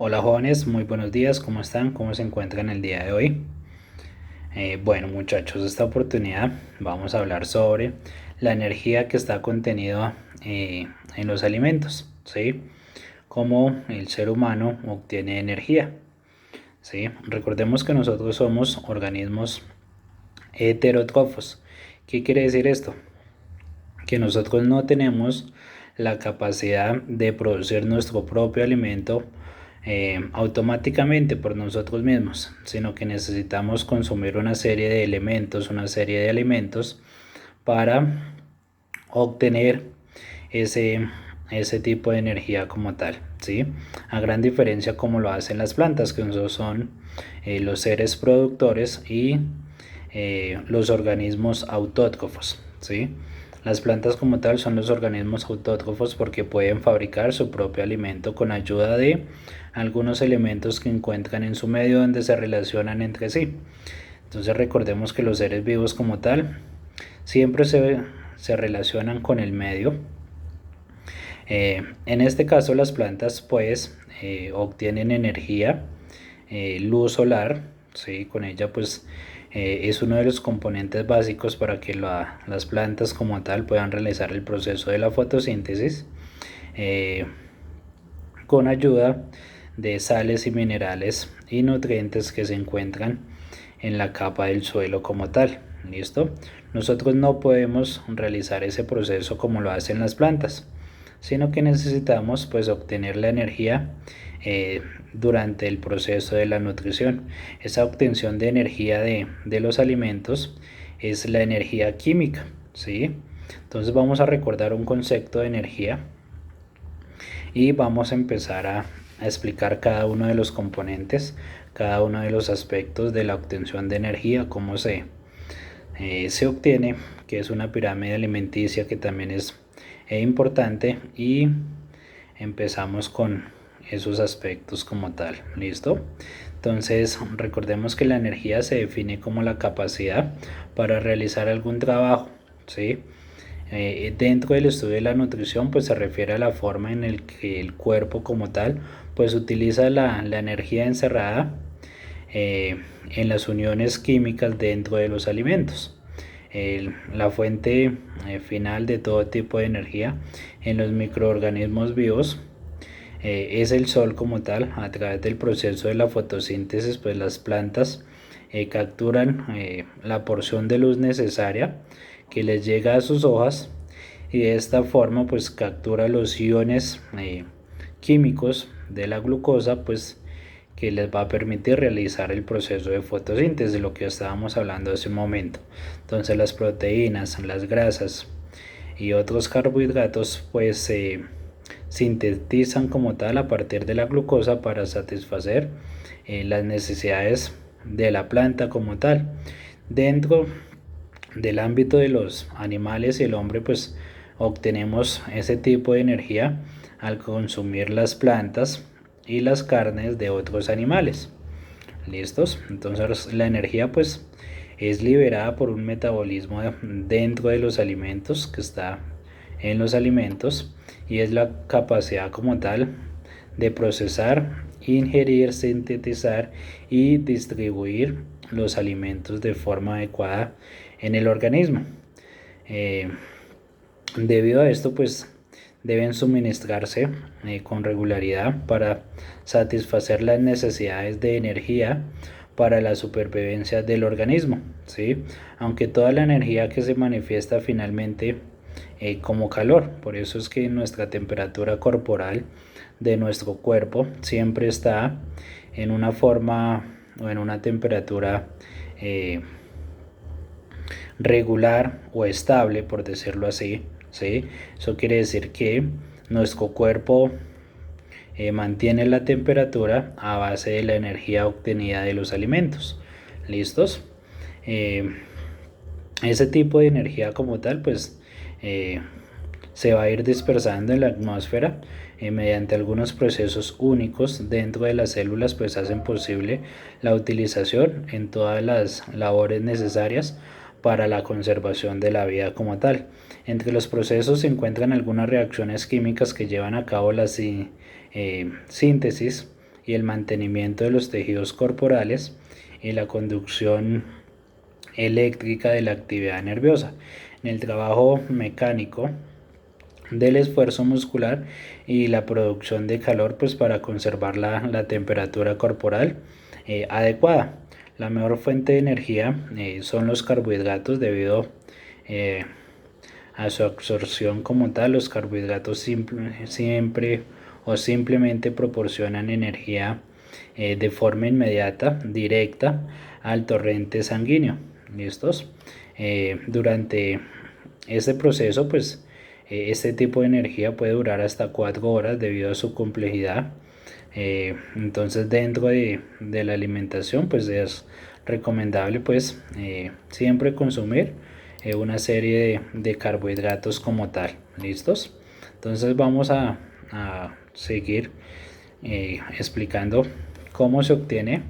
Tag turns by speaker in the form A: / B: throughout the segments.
A: Hola jóvenes, muy buenos días, ¿cómo están? ¿Cómo se encuentran el día de hoy? Bueno muchachos, esta oportunidad vamos a hablar sobre la energía que está contenida en los alimentos, ¿sí? Cómo el ser humano obtiene energía, ¿sí? Recordemos que nosotros somos organismos heterótrofos. ¿Qué quiere decir esto? Que nosotros no tenemos la capacidad de producir nuestro propio alimento automáticamente por nosotros mismos, sino que necesitamos consumir una serie de elementos, una serie de alimentos para obtener ese, ese tipo de energía como tal, ¿sí? A gran diferencia como lo hacen las plantas, que son los seres productores y los organismos autótrofos, ¿sí? Las plantas como tal son los organismos autótrofos porque pueden fabricar su propio alimento con ayuda de algunos elementos que encuentran en su medio donde se relacionan entre sí. Entonces recordemos que los seres vivos como tal siempre se relacionan con el medio. En este caso las plantas pues obtienen energía, luz solar, ¿sí? Con ella pues es uno de los componentes básicos para que las plantas como tal puedan realizar el proceso de la fotosíntesis eh, con ayuda de sales y minerales y nutrientes que se encuentran en la capa del suelo como tal. ¿Listo? Nosotros no podemos realizar ese proceso como lo hacen las plantas, sino que necesitamos pues obtener la energía durante el proceso de la nutrición. Esa obtención de energía de los alimentos es la energía química, ¿sí? Entonces vamos a recordar un concepto de energía y vamos a empezar a explicar cada uno de los componentes, cada uno de los aspectos de la obtención de energía, cómo se obtiene, que es una pirámide alimenticia que también es importante, y empezamos con esos aspectos como tal. ¿Listo? Entonces recordemos que la energía se define como la capacidad para realizar algún trabajo, ¿sí? Dentro del estudio de la nutrición pues se refiere a la forma en el que el cuerpo como tal pues utiliza la energía encerrada en las uniones químicas dentro de los alimentos. La fuente final de todo tipo de energía en los microorganismos vivos es el sol como tal. A través del proceso de la fotosíntesis pues las plantas capturan la porción de luz necesaria que les llega a sus hojas, y de esta forma pues captura los iones químicos de la glucosa, pues que les va a permitir realizar el proceso de fotosíntesis, lo que estábamos hablando hace un momento. Entonces las proteínas, las grasas y otros carbohidratos pues se sintetizan como tal a partir de la glucosa para satisfacer las necesidades de la planta como tal. Dentro del ámbito de los animales y el hombre pues obtenemos ese tipo de energía al consumir las plantas y las carnes de otros animales. ¿Listos? Entonces la energía pues es liberada por un metabolismo dentro de los alimentos que está en los alimentos, y es la capacidad como tal de procesar, ingerir, sintetizar y distribuir los alimentos de forma adecuada en el organismo. Eh, Debido a esto, pues deben suministrarse con regularidad para satisfacer las necesidades de energía para la supervivencia del organismo, ¿sí? Aunque toda la energía que se manifiesta finalmente como calor, por eso es que nuestra temperatura corporal de nuestro cuerpo siempre está en una forma o en una temperatura eh, regular o estable, por decirlo así, ¿sí? Eso quiere decir que nuestro cuerpo mantiene la temperatura a base de la energía obtenida de los alimentos. ¿Listos? Eh, Ese tipo de energía como tal, pues eh, se va a ir dispersando en la atmósfera mediante algunos procesos únicos dentro de las células, pues hacen posible la utilización en todas las labores necesarias para la conservación de la vida como tal. Entre los procesos se encuentran algunas reacciones químicas que llevan a cabo la síntesis y el mantenimiento de los tejidos corporales y la conducción eléctrica de la actividad nerviosa. En el trabajo mecánico del esfuerzo muscular y la producción de calor pues para conservar la temperatura corporal adecuada. La mejor fuente de energía son los carbohidratos debido eh, a su absorción como tal. Los carbohidratos siempre o simplemente proporcionan energía de forma inmediata, directa al torrente sanguíneo. ¿Listos? Durante este proceso pues este tipo de energía puede durar hasta 4 horas debido a su complejidad. Entonces dentro de la alimentación pues es recomendable pues siempre consumir una serie de carbohidratos como tal. ¿Listos? Entonces vamos a seguir explicando cómo se obtiene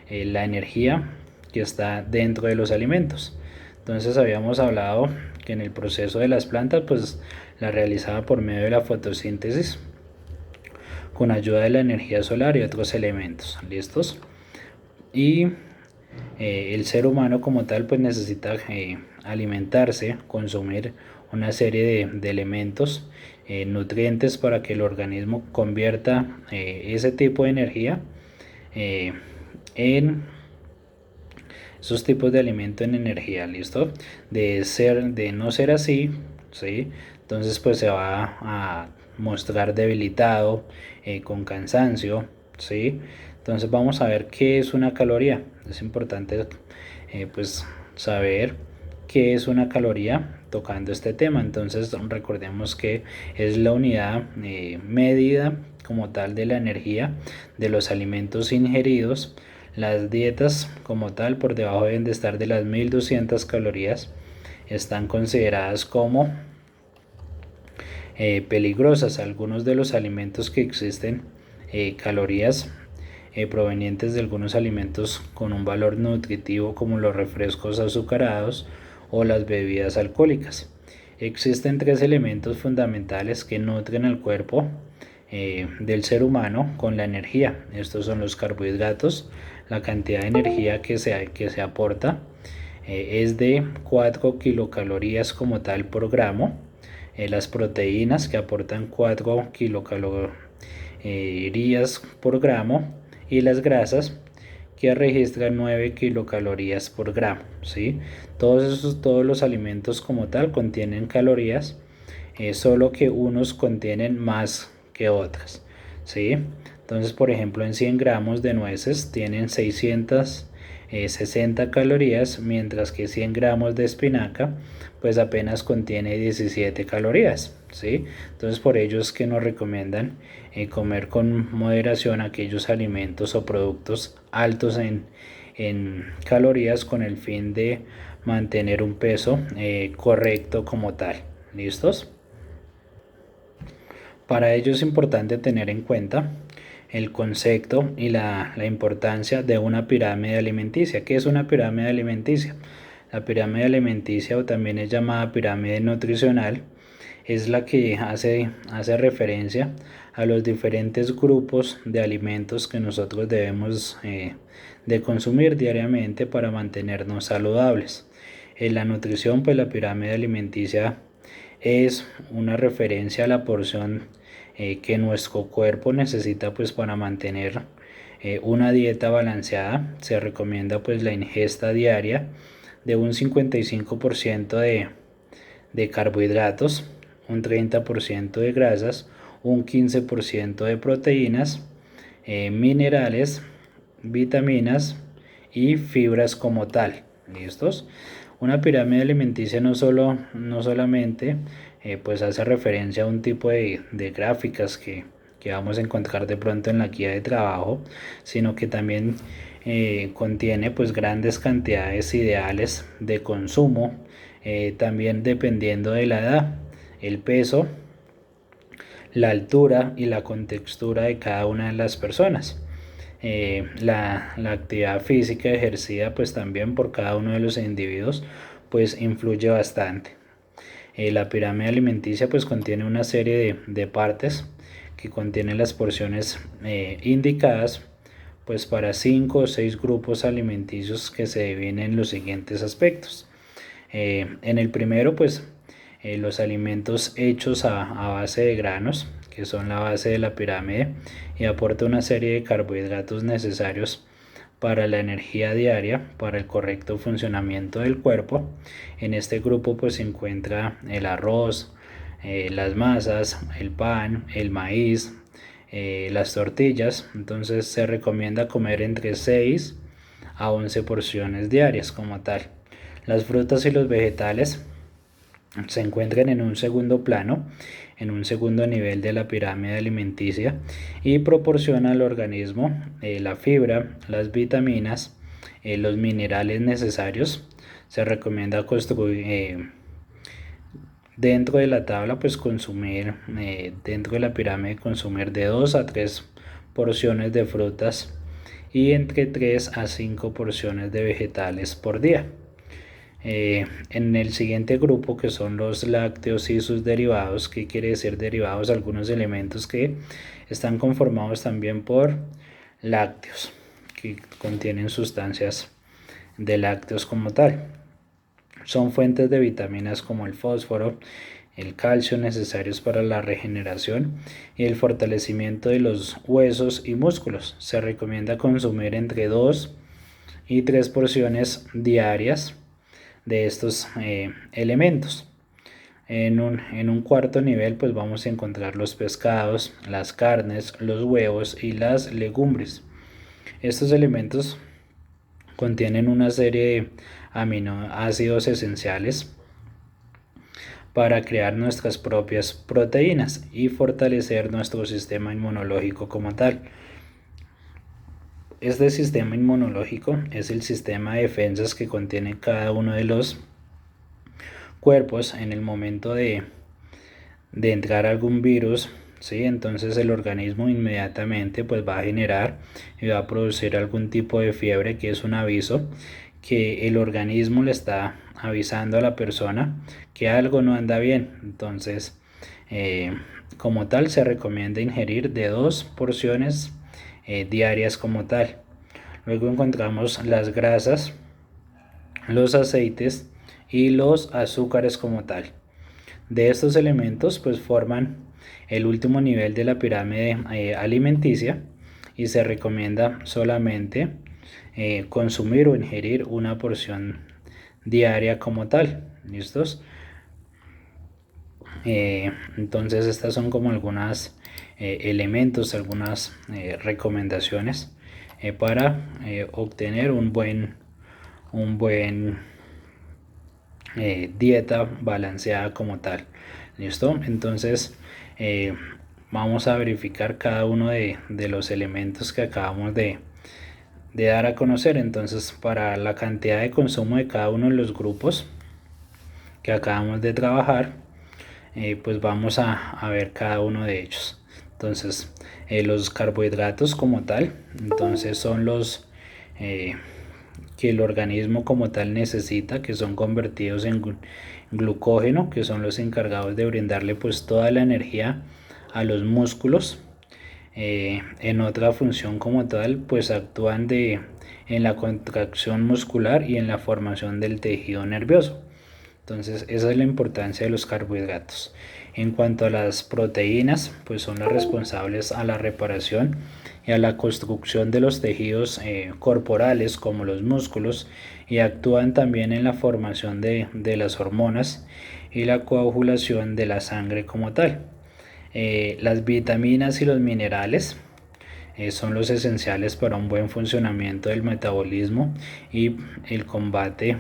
A: la energía que está dentro de los alimentos. Entonces habíamos hablado que en el proceso de las plantas pues la realizaba por medio de la fotosíntesis con ayuda de la energía solar y otros elementos. ¿Listos? Y el ser humano como tal pues necesita alimentarse, consumir una serie de elementos, nutrientes para que el organismo convierta ese tipo de energía en esos tipos de alimento en energía. ¿Listo? De no ser así, ¿sí? Entonces pues se va a mostrar debilitado, con cansancio, ¿sí? Entonces vamos a ver qué es una caloría. Es importante pues saber qué es una caloría tocando este tema. Entonces recordemos que es la unidad medida como tal de la energía de los alimentos ingeridos. Las dietas como tal por debajo deben de estar de las 1200 calorías. Están consideradas como peligrosas. Algunos de los alimentos que existen calorías provenientes de algunos alimentos con un valor nutritivo como los refrescos azucarados o las bebidas alcohólicas. Existen 3 elementos fundamentales que nutren al cuerpo del ser humano con la energía. Estos son los carbohidratos. La cantidad de energía que se aporta es de 4 kilocalorías como tal por gramo. Las proteínas que aportan 4 kilocalorías por gramo y las grasas que registran 9 kilocalorías por gramo, ¿sí? Todos los alimentos como tal contienen calorías, solo que unos contienen más que otras, ¿sí? Entonces, por ejemplo, en 100 gramos de nueces tienen 660 calorías, mientras que 100 gramos de espinaca pues apenas contiene 17 calorías, ¿sí? Entonces por ello es que nos recomiendan comer con moderación aquellos alimentos o productos altos en calorías con el fin de mantener un peso correcto como tal. ¿Listos? Para ello es importante tener en cuenta el concepto y la importancia de una pirámide alimenticia. ¿Qué es una pirámide alimenticia? La pirámide alimenticia, o también es llamada pirámide nutricional, es la que hace referencia a los diferentes grupos de alimentos que nosotros debemos de consumir diariamente para mantenernos saludables. En la nutrición, pues la pirámide alimenticia es una referencia a la porción que nuestro cuerpo necesita pues para mantener una dieta balanceada. Se recomienda pues la ingesta diaria de un 55% de carbohidratos, un 30% de grasas, un 15% de proteínas, minerales, vitaminas y fibras como tal. ¿Listos? Una pirámide alimenticia no solamente pues hace referencia a un tipo de gráficas que vamos a encontrar de pronto en la guía de trabajo, sino que también contiene pues grandes cantidades ideales de consumo, también dependiendo de la edad, el peso, la altura y la contextura de cada una de las personas. La actividad física ejercida pues también por cada uno de los individuos pues influye bastante. La pirámide alimenticia pues contiene una serie de partes que contiene las porciones indicadas pues para 5 o 6 grupos alimenticios que se dividen en los siguientes aspectos. En el primero pues los alimentos hechos a base de granos, que son la base de la pirámide y aporta una serie de carbohidratos necesarios para la energía diaria, para el correcto funcionamiento del cuerpo. En este grupo pues se encuentra el arroz, las masas, el pan, el maíz, las tortillas. Entonces se recomienda comer entre 6 a 11 porciones diarias como tal. Las frutas y los vegetales se encuentran en un segundo plano, en un segundo nivel de la pirámide alimenticia y proporciona al organismo la fibra, las vitaminas, los minerales necesarios. Se recomienda construir dentro de la tabla, pues consumir dentro de la pirámide, consumir de 2 a 3 porciones de frutas y entre 3 a 5 porciones de vegetales por día. En el siguiente grupo, que son los lácteos y sus derivados. ¿Qué quiere decir derivados? Algunos elementos que están conformados también por lácteos, que contienen sustancias de lácteos como tal. Son fuentes de vitaminas como el fósforo, el calcio, necesarios para la regeneración y el fortalecimiento de los huesos y músculos. Se recomienda consumir entre 2 y 3 porciones diarias de estos elementos. En un cuarto nivel pues vamos a encontrar los pescados, las carnes, los huevos y las legumbres. Estos elementos contienen una serie de aminoácidos esenciales para crear nuestras propias proteínas y fortalecer nuestro sistema inmunológico como tal. Este sistema inmunológico es el sistema de defensas que contiene cada uno de los cuerpos en el momento de entrar algún virus, ¿sí? Entonces el organismo inmediatamente pues va a generar y va a producir algún tipo de fiebre, que es un aviso que el organismo le está avisando a la persona que algo no anda bien. Entonces como tal se recomienda ingerir de 2 porciones diarias como tal. Luego encontramos las grasas, los aceites y los azúcares como tal. De estos elementos pues forman el último nivel de la pirámide alimenticia y se recomienda solamente consumir o ingerir una porción diaria como tal. ¿Listos? Entonces estas son como algunos elementos, algunas recomendaciones para obtener un buen dieta balanceada como tal. ¿Listo? Entonces vamos a verificar cada uno de los elementos que acabamos de dar a conocer. Entonces, para la cantidad de consumo de cada uno de los grupos que acabamos de trabajar, pues vamos a ver cada uno de ellos. Entonces los carbohidratos como tal, entonces son los que el organismo como tal necesita, que son convertidos en glucógeno, que son los encargados de brindarle pues toda la energía a los músculos. En otra función como tal pues actúan en la contracción muscular y en la formación del tejido nervioso. Entonces esa es la importancia de los carbohidratos. En cuanto a las proteínas, pues son las responsables a la reparación y a la construcción de los tejidos corporales como los músculos, y actúan también en la formación de las hormonas y la coagulación de la sangre como tal. Las vitaminas y los minerales son los esenciales para un buen funcionamiento del metabolismo y el combate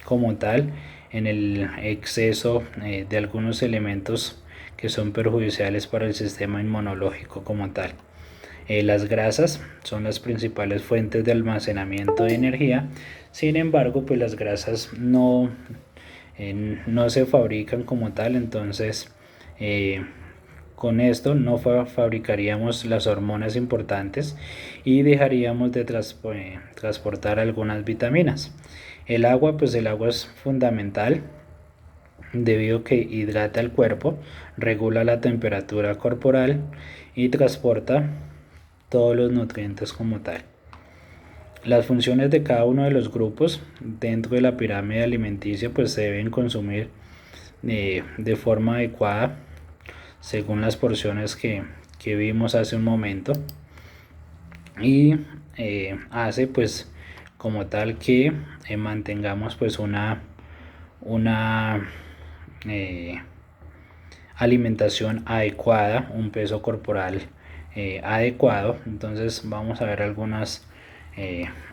A: como tal en el exceso de algunos elementos que son perjudiciales para el sistema inmunológico como tal. Las grasas son las principales fuentes de almacenamiento de energía. Sin embargo, pues las grasas no se fabrican como tal. Entonces con esto no fabricaríamos las hormonas importantes y dejaríamos de transportar algunas vitaminas. El agua, pues el agua es fundamental debido a que hidrata el cuerpo, regula la temperatura corporal y transporta todos los nutrientes como tal. Las funciones de cada uno de los grupos dentro de la pirámide alimenticia pues se deben consumir de forma adecuada según las porciones que vimos hace un momento, y hace pues como tal que mantengamos pues una eh, alimentación adecuada, un peso corporal adecuado. Entonces vamos a ver algunos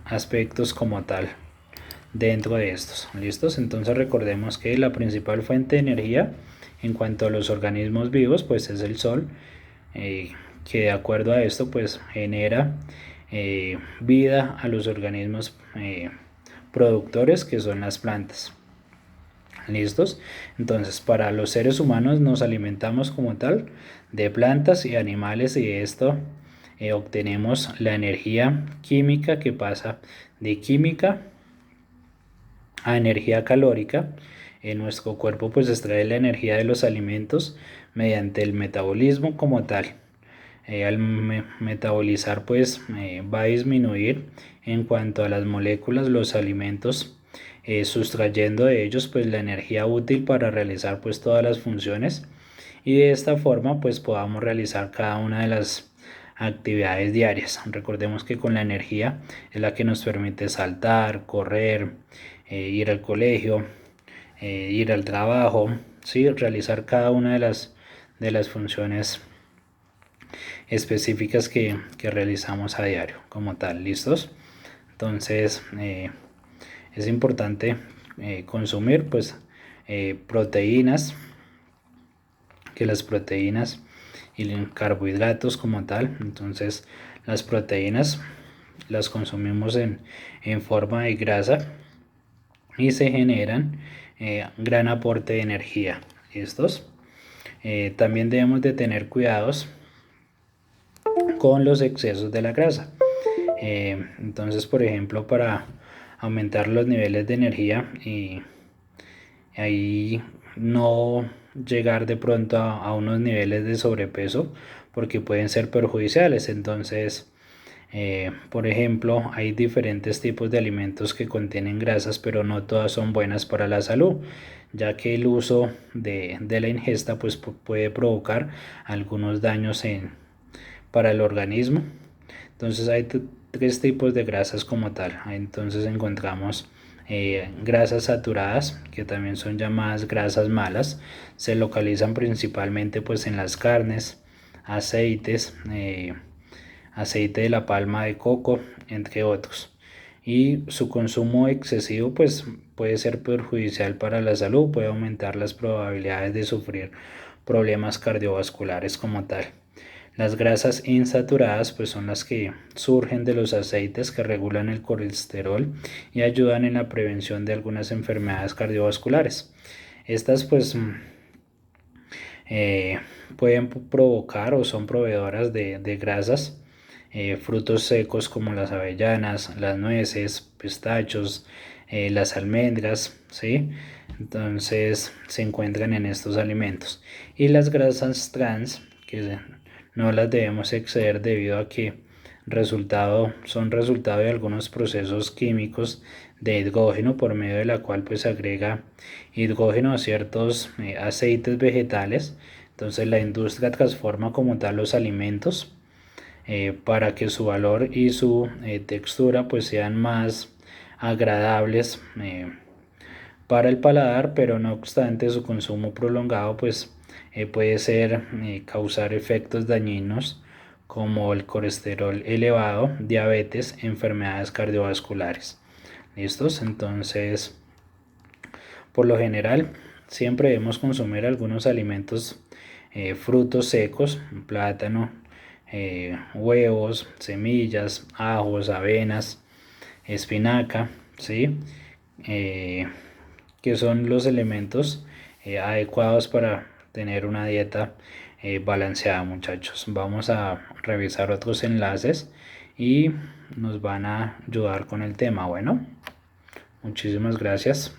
A: aspectos como tal dentro de estos. ¿Listos? Entonces recordemos que la principal fuente de energía en cuanto a los organismos vivos pues es el sol, que de acuerdo a esto pues genera vida a los organismos productores, que son las plantas. ¿Listos? Entonces, para los seres humanos nos alimentamos como tal de plantas y animales, y de esto obtenemos la energía química que pasa de química a energía calórica. En nuestro cuerpo pues extrae la energía de los alimentos mediante el metabolismo como tal. Al metabolizar pues va a disminuir en cuanto a las moléculas los alimentos, sustrayendo de ellos pues la energía útil para realizar pues todas las funciones, y de esta forma pues podamos realizar cada una de las actividades diarias. Recordemos que con la energía es la que nos permite saltar, correr, ir al colegio, ir al trabajo, ¿sí? Realizar cada una de las funciones específicas que realizamos a diario como tal. ¿Listos? Entonces es importante consumir pues proteínas, que las proteínas y carbohidratos como tal. Entonces las proteínas las consumimos en forma de grasa y se generan gran aporte de energía. ¿Listos? También debemos de tener cuidados con los excesos de la grasa. Entonces, por ejemplo, para aumentar los niveles de energía y ahí no llegar de pronto a unos niveles de sobrepeso, porque pueden ser perjudiciales. Entonces, por ejemplo, hay diferentes tipos de alimentos que contienen grasas, pero no todas son buenas para la salud, ya que el uso de la ingesta pues puede provocar algunos daños para el organismo. Entonces hay tres tipos de grasas como tal. Entonces encontramos grasas saturadas, que también son llamadas grasas malas. Se localizan principalmente pues en las carnes, aceites, aceite de la palma de coco, entre otros. Y su consumo excesivo pues puede ser perjudicial para la salud, puede aumentar las probabilidades de sufrir problemas cardiovasculares como tal. Las grasas insaturadas pues son las que surgen de los aceites, que regulan el colesterol y ayudan en la prevención de algunas enfermedades cardiovasculares. Estas pues pueden provocar o son proveedoras de grasas, frutos secos como las avellanas, las nueces, pistachos, las almendras, ¿sí? Entonces se encuentran en estos alimentos. Y las grasas trans, que no las debemos exceder debido a que son resultado de algunos procesos químicos de hidrógeno, por medio de la cual pues se agrega hidrógeno a ciertos aceites vegetales. Entonces la industria transforma como tal los alimentos para que su valor y su textura pues sean más agradables para el paladar, pero no obstante su consumo prolongado pues puede causar efectos dañinos como el colesterol elevado, diabetes, enfermedades cardiovasculares. ¿Listos? Entonces, por lo general, siempre debemos consumir algunos alimentos, frutos secos, plátano, huevos, semillas, ajos, avenas, espinaca, ¿sí? Que son los elementos adecuados para tener una dieta balanceada, muchachos. Vamos a revisar otros enlaces y nos van a ayudar con el tema. Bueno, muchísimas gracias.